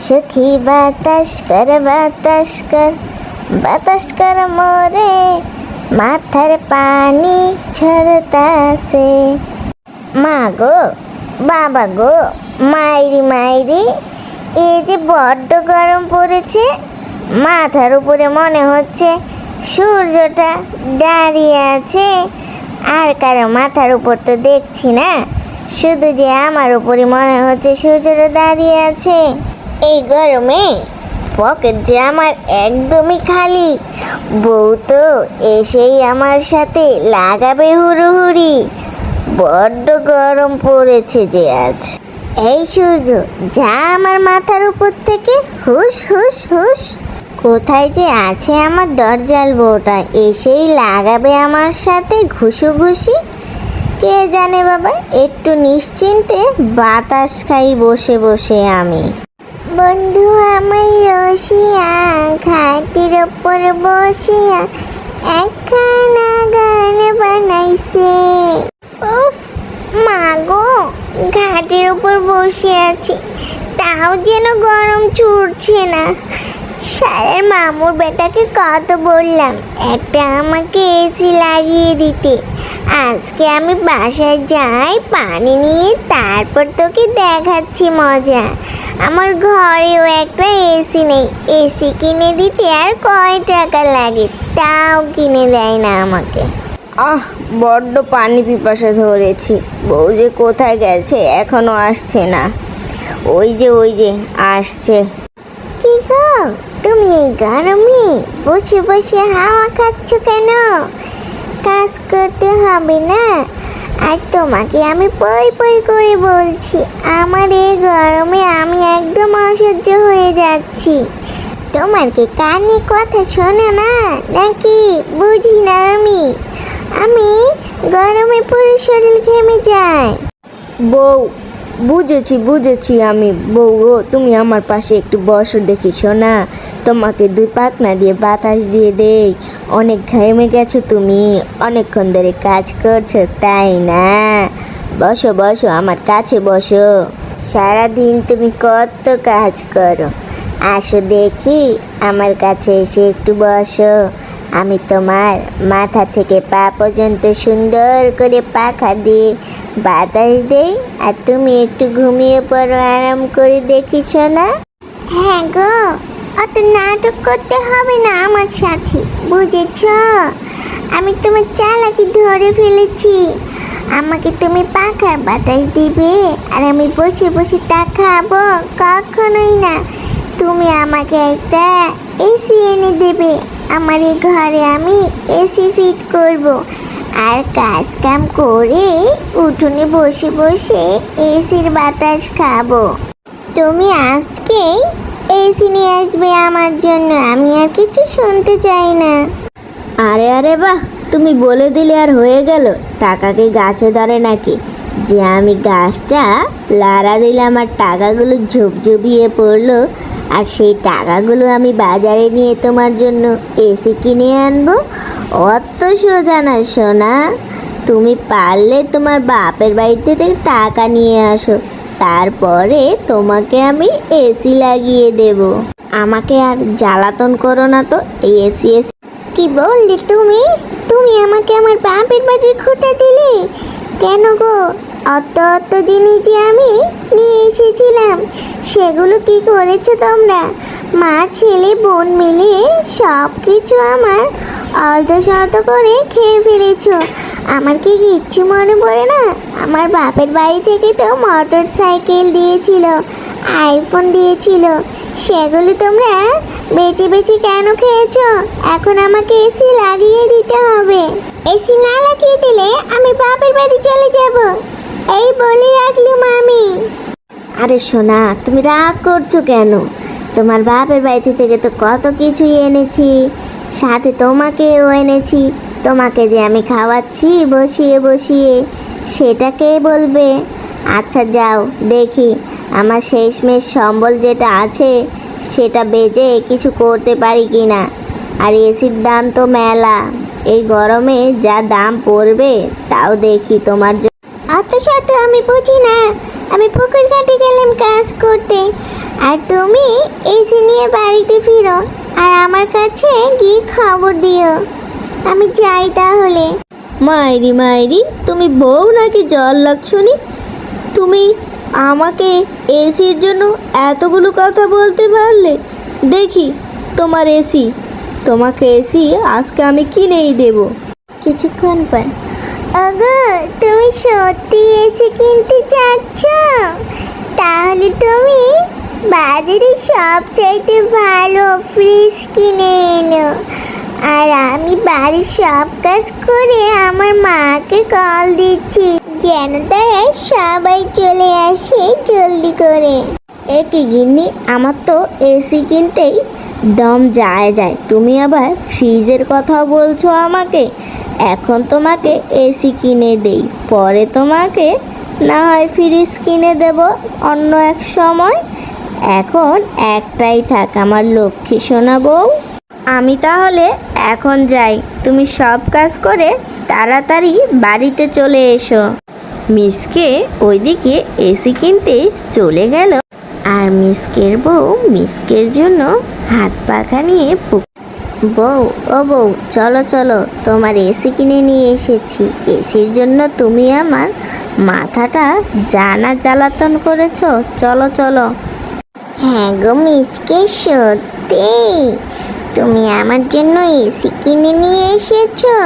সখী বাতাস কর মোরে মাথার পানি ঝরতাছে। মা গো, বাবা গো, মাইরি এই যে বড্ড গরম পড়েছে। মাথার উপরে মনে হচ্ছে সূর্যটা দাঁড়িয়ে আছে। আর কারো মাথার উপর তো দেখছি না, শুধু যে আমার উপরে মনে হচ্ছে সূর্যটা দাঁড়িয়ে আছে। এই গরমে পকেট যে আমার একদমই খালি। বউ তো এসেই আমার সাথে লাগাবে হুড়োহুড়ি। বড্ড গরম পড়েছে যে আজ। এই সূর্য, যা আমার মাথার উপর থেকে, হুস হুস হুস। কোথায় যে আছে আমার দরজাল বউটা, এসেই লাগাবে আমার সাথে ঘুষি। কে জানে বাবা, একটু নিশ্চিন্তে বাতাস খাই বসে বসে আমি। বন্ধু আমার রসিয়া, ঘাটের ওপর বসিয়া একখানা গান বানাইছে। উফ মা গো, ঘাটের উপর বসে আছি, তাও যেন গরম ছুটছে না। সারের মামুর বেটাকে কত বললাম একটা আমাকে এসি লাগিয়ে দিতে। আজকে আমি বাসায় যাই, পানি নিয়ে তারপর তোকে দেখাচ্ছি মজা। আমার ঘরেও একটা এসি নেই, এসি কিনে দিতে আর কয় টাকা লাগে, তাও কিনে দেয় না আমাকে। বড্ড পানি পিপাসা ধরেছি। বউ যে কোথায় গেছে, এখনো আসছে না। ওই যে আসছে। কি গো, তুমি এই গরমে বসে বসে হাওয়া খাচ্ছ কেন? কাজ করতে হবে না? আর তোমাকে আমি পই করে বলছি, আমার এই গরমে আমি একদম অসহ্য হয়ে যাচ্ছি। তোমার কি কানে কথা শোনে না নাকি? বুঝি না আমি গরমে পুরো শরীর ঘেমে যায়। বউ, বুঝেছি আমি। বউ গো, তুমি আমার পাশে একটু বসো দেখি শোনা, তোমাকে দুই পাখনা দিয়ে বাতাস দিয়ে দেই। অনেক ঘেমে গেছো তুমি, অনেকক্ষণ ধরে কাজ করছো তাই না? বসো আমার কাছে বসো। সারাদিন তুমি কত কাজ করো, আসো দেখি আমার কাছে এসে একটু বসো। আমি তোমার মাথা থেকে পা পর্যন্ত সুন্দর করে পাখা দিয়ে বাতাস দেই, আর তুমি একটু ঘুমিয়ে পড়ো আরাম করে, দেখিস না? হ্যাঁ গো, অত নাটক করতে হবে না আমার সাথে, বুঝেছ? আমি তোমার চালাকি ধরে ফেলেছি। আমাকে তুমি পাখার বাতাস দিবে আর আমি বসে বসে তা খাবো? কখনোই না। তুমি আমাকে একটা এসি এনে দেবে, আমার এই ঘরে আমি এসি ফিট করব, আর কাজ কাম করে উঠোনে বসে বসে এসির বাতাস খাবো। তুমি আজকেই এসি নিয়ে আসবে আমার জন্য, আমি আর কিছু শুনতে চাই না। আরে বাহ, তুমি বলে দিলে আর হয়ে গেল। টাকা কি গাছে ধরে নাকি যে আমি গাছটা লাড়া দিলাম আর টাকাগুলো ঝুপঝুপিয়ে পড়লো, আর সেই টাকাগুলো আমি বাজারে নিয়ে তোমার জন্য এসি কিনে আনবো? অত সোজা না সোনা। তুমি পারলে তোমার বাপের বাড়ি থেকে টাকা নিয়ে আসো, তারপরে তোমাকে আমি এসি লাগিয়ে দেব। আমাকে আর জ্বালাতন করো না তো। এই এসি কি বললি তুমি? তুমি আমাকে আমার বাপের বাড়ির খোঁটা দিলে কেন গো? অত জিনিস যে আমি নিয়ে এসেছিলাম, সেগুলো কি করেছো তোমরা? মা ছেলে বোন মিলে সব কিছু আমার অর্ধশর্ত করে খেয়ে ফেলেছো। আমার কি কিচ্ছু মনে পড়ে না? আমার বাপের বাড়ি থেকে তো মোটর সাইকেল দিয়েছিল, আইফোন দিয়েছিল, সেগুলো তোমরা বেঁচে কেন খেয়েছো? এখন আমাকে এসি লাগিয়ে দিতে হবে। এসি না লাগিয়ে দিলে আমি বাপের বাড়ি চলে যাব, এই বলে রাখলুম আমি। আরে সোনা, তুমি রাগ করছো কেন? তোমার বাপের বাড়ি থেকে তো কত কিছুই এনেছি, সাথে তোমাকেও এনেছি। তোমাকে যে আমি খাওয়াচ্ছি বসিয়ে, সেটা কে বলবে? আচ্ছা যাও দেখি আমার শেষমেশ সম্বল যেটা আছে সেটা বেচে কিছু করতে পারি কি না। আর এসির দাম তো মেলা, এই গরমে যা দাম পড়বে তাও দেখি তোমার অত শত আমি বুঝি না। আমি পুকুর ঘাটে গেলাম কাজ করতে, আর তুমি এসি নিয়ে বাড়িতে ফিরো, আর আমার কাছে গিয়ে খবর দিও। আমি যাই তাহলে। মাইরি মাইরি, তুমি বউ নাকি জল লাগছনি? তুমি আমাকে এসির জন্য এতগুলো কথা বলতে পারলে? দেখি তোমার এসি। তোমাকে এসি আজকে আমি কিনেই দেব। কিছুক্ষণ পর, ওগো তুমি সত্যি এসি কিনতে চাচ্ছ? তাহলে তুমি বাজারে সবচাইতে ভালো ফ্রিজ কিনে এনো, আর আমি বাড়ির সব কাজ করে আমার মাকে কল দিচ্ছি যেন তারা সবাই চলে আসে জলদি করে। একই গিন্নি, আমার তো এসি কিনতেই দম যায়, তুমি আবার ফ্রিজের কথা বলছো আমাকে। এখন তোমাকে এসি কিনে দেই, পরে তোমাকে না হয় ফ্রিজ কিনে দেব অন্য এক সময়। এখন একটাই থাক আমার লক্ষ্মী সোনা বউ। আমি তাহলে এখন যাই, তুমি সব কাজ করে তাড়াতাড়ি বাড়িতে চলে এসো। মিসকে ওইদিকে এসি কিনতে চলে গেল, আর মিসকের বউ মিসকের জন্য হাত পাখা নিয়ে বউ, ও বউ, চলো চলো, তোমার এসি কিনে নিয়ে এসেছি। এসির জন্য তুমি আমার মাথাটা জানা জ্বালাতন করেছো, চলো চলো। হ্যাঁ গো মিসকে, সত্যি তুমি আমার জন্য এসি কিনে নিয়ে এসেছো।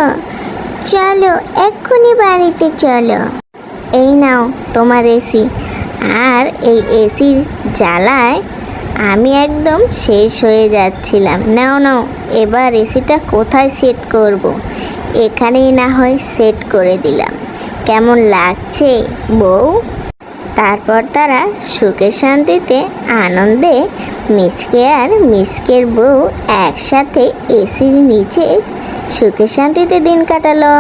চলো এক্ষুনি বাড়িতে চলো। এই নাও তোমার এসি। আর এই এসির জ্বালায় আমি একদম শেষ হয়ে যাচ্ছিলাম। নাও নাও, এবার এসিটা কোথায় সেট করব? এখানেই না হয় সেট করে দিলাম। কেমন লাগছে বউ? তারপর তারা সুখে শান্তিতে আনন্দে মিসকে আর মিসকের বউ একসাথে এসির নিচে সুখে শান্তিতে দিন কাটালো।